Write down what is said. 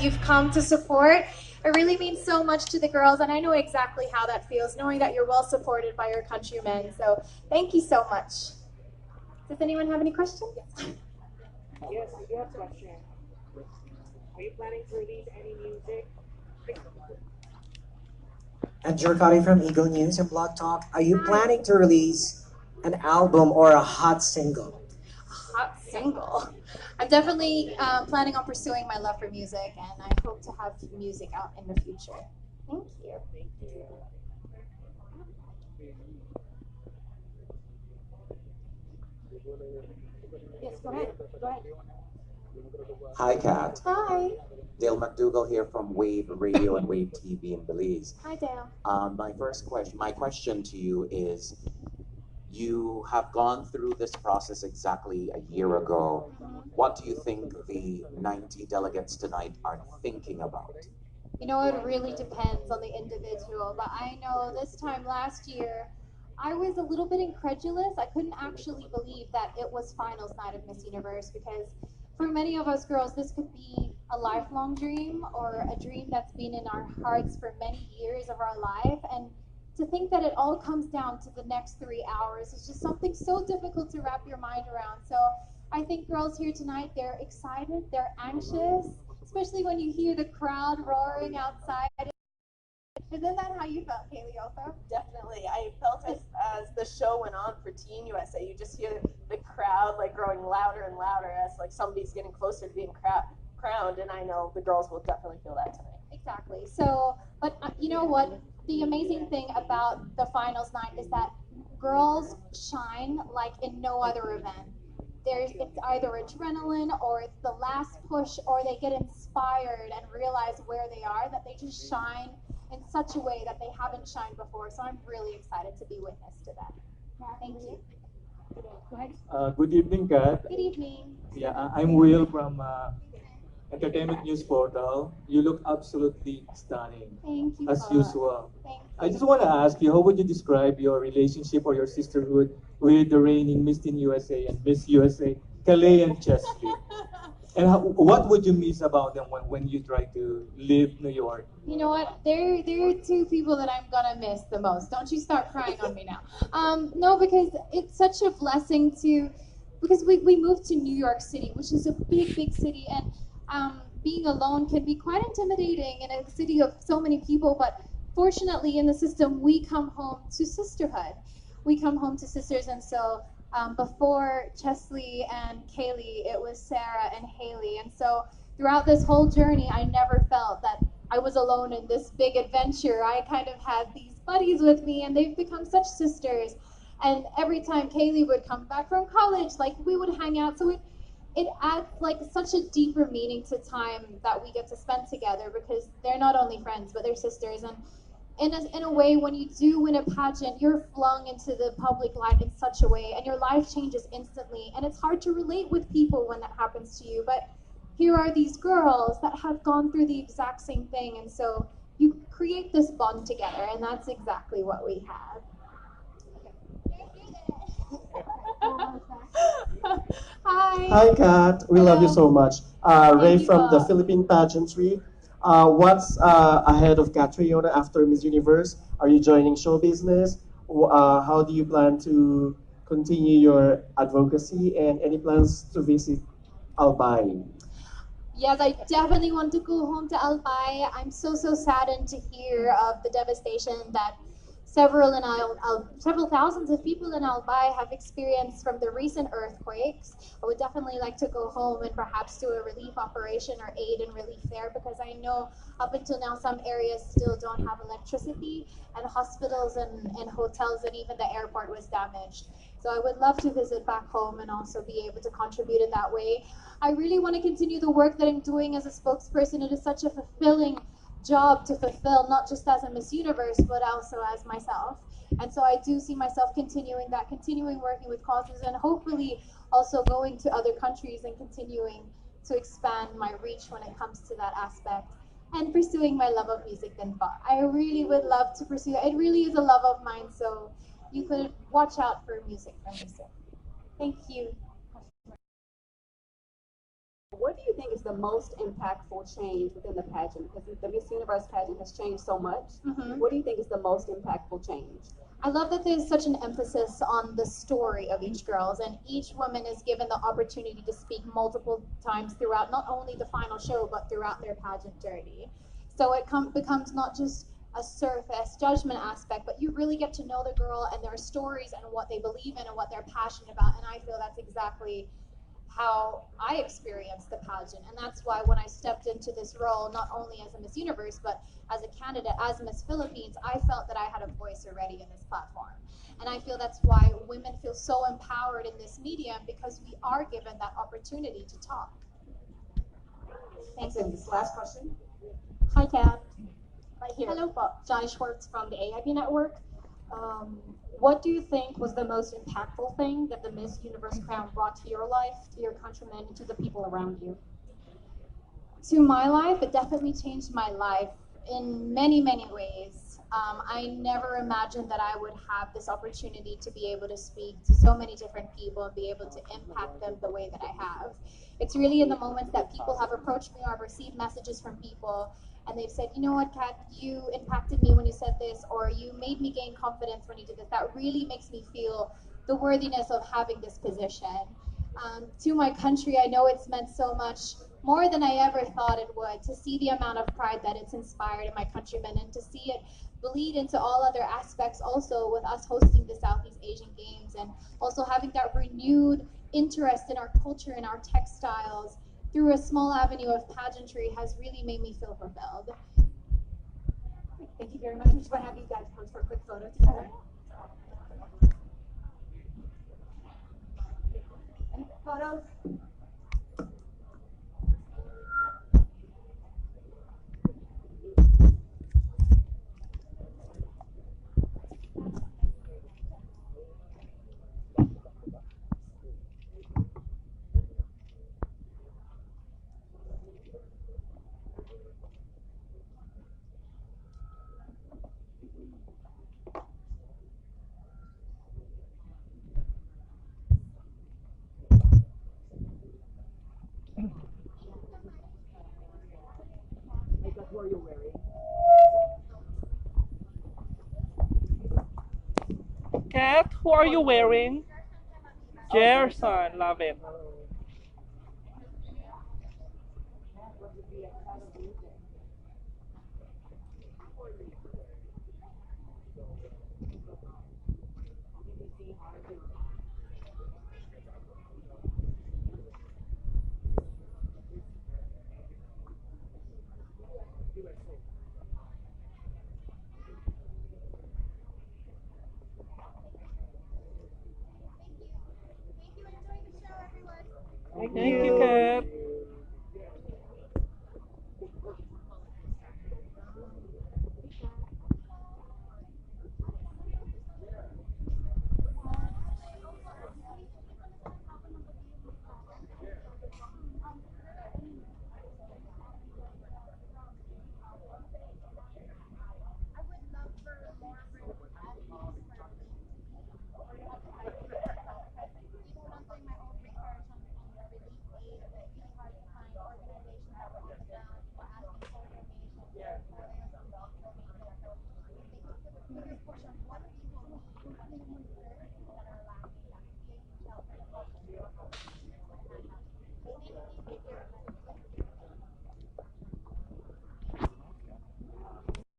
you've come to support. It really means so much to the girls, and I know exactly how that feels, knowing that you're well supported by your countrymen. So thank you so much. Does anyone have any questions? Yes, I do have a question. Are you planning to release any music? And Jorkari from Eagle News and Blog Talk. Are you planning to release an album or a hot single? Hot single. I'm definitely planning on pursuing my love for music, and I hope to have music out in the future. Thank you. Yes, go ahead. Go ahead. Hi, Kat. Hi. Dale McDougall here from Wave Radio and Wave TV in Belize. Hi, Dale. My question to you is, you have gone through this process exactly a year ago. What do you think the 90 delegates tonight are thinking about? You know, it really depends on the individual, but I know this time last year, I was a little bit incredulous. I couldn't actually believe that it was finals night of Miss Universe, because for many of us girls, this could be a lifelong dream or a dream that's been in our hearts for many years of our life. And to think that it all comes down to the next 3 hours is just something so difficult to wrap your mind around. So I think girls here tonight, they're excited, they're anxious, especially when you hear the crowd roaring outside. Isn't that how you felt, Kaylee, also? Definitely. I felt as the show went on for Team USA, you just hear the crowd like growing louder and louder as like somebody's getting closer to being crowned, and I know the girls will definitely feel that tonight. Exactly. So, but you know what? The amazing thing about the finals night is that girls shine like in no other event. It's either adrenaline or it's the last push, or they get inspired and realize where they are, that they just shine in such a way that they haven't shined before. So I'm really excited to be witness to that. Thank you. Go ahead. Good evening, Kat. Good evening. Yeah, I'm Will from Entertainment News Portal. You look absolutely stunning, Thank you. as usual. Thank you. I just want to ask you, how would you describe your relationship or your sisterhood with the reigning Miss Teen USA and Miss USA, Calais and Chesley? And what would you miss about them when you try to leave New York? You know what? There are two people that I'm gonna miss the most. Don't you start crying on me now. No, because it's such a blessing because we moved to New York City, which is a big city, and being alone can be quite intimidating in a city of so many people. But fortunately, in the system, we come home to sisterhood. We come home to sisters, and so before Chesley and Kaylee, it was Sarah and Haley. And so throughout this whole journey, I never felt that I was alone in this big adventure. I kind of had these buddies with me, and they've become such sisters. And every time Kaylee would come back from college, like we would hang out. So it adds like such a deeper meaning to time that we get to spend together, because they're not only friends, but they're sisters. And in a way, when you do win a pageant, you're flung into the public light in such a way, and your life changes instantly. And it's hard to relate with people when that happens to you. But here are these girls that have gone through the exact same thing, and so you create this bond together, and that's exactly what we have. Hi. Hi, Kat. We love you so much. Ray you from the all. Philippine Pageantry. What's ahead of Catriona after Miss Universe? Are you joining show business? How do you plan to continue your advocacy, and any plans to visit Albay? Yes, I definitely want to go home to Albay. I'm so saddened to hear of the devastation that several thousands of people in Albay have experienced from the recent earthquakes. I would definitely like to go home and perhaps do a relief operation or aid and relief there, because I know up until now some areas still don't have electricity, and hospitals and hotels and even the airport was damaged. So I would love to visit back home and also be able to contribute in that way. I really want to continue the work that I'm doing as a spokesperson. It is such a fulfilling job to fulfill, not just as a Miss Universe, but also as myself. And so I do see myself continuing working with causes, and hopefully also going to other countries and continuing to expand my reach when it comes to that aspect, and pursuing my love of music and thought. I really would love to pursue it. It really is a love of mine, so you could watch out for music from me soon. Thank you. What do you think is the most impactful change within the pageant? Because the Miss Universe pageant has changed so much. What do you think is the most impactful change? I love that there's such an emphasis on the story of each girls, and each woman is given the opportunity to speak multiple times throughout not only the final show but throughout their pageant journey. So it becomes not just a surface judgment aspect, but you really get to know the girl and their stories and what they believe in and what they're passionate about. And I feel that's exactly how I experienced the pageant. And that's why when I stepped into this role, not only as a Miss Universe, but as a candidate, as Miss Philippines, I felt that I had a voice already in this platform. And I feel that's why women feel so empowered in this medium, because we are given that opportunity to talk. Thanks. And this last question. Hi, Kat. Right here. Hello. Johnny Schwartz from the AIB Network. What do you think was the most impactful thing that the Miss Universe crown brought to your life, to your countrymen, and to the people around you? To my life, it definitely changed my life in many, many ways. I never imagined that I would have this opportunity to be able to speak to so many different people and be able to impact them the way that I have. It's really in the moments that people have approached me or I've received messages from people and they've said, you know what, Kat, you impacted me when you said this, or you made me gain confidence when you did this. That really makes me feel the worthiness of having this position. To my country, I know it's meant so much more than I ever thought it would, to see the amount of pride that it's inspired in my countrymen and to see it bleed into all other aspects also with us hosting the Southeast Asian Games and also having that renewed interest in our culture and our textiles through a small avenue of pageantry has really made me feel fulfilled. Thank you very much. We just want to have you guys pose for a quick photo together. Any photos? What are you wearing? Kat, who are you wearing? Gerson, love it. Thank you, Kat.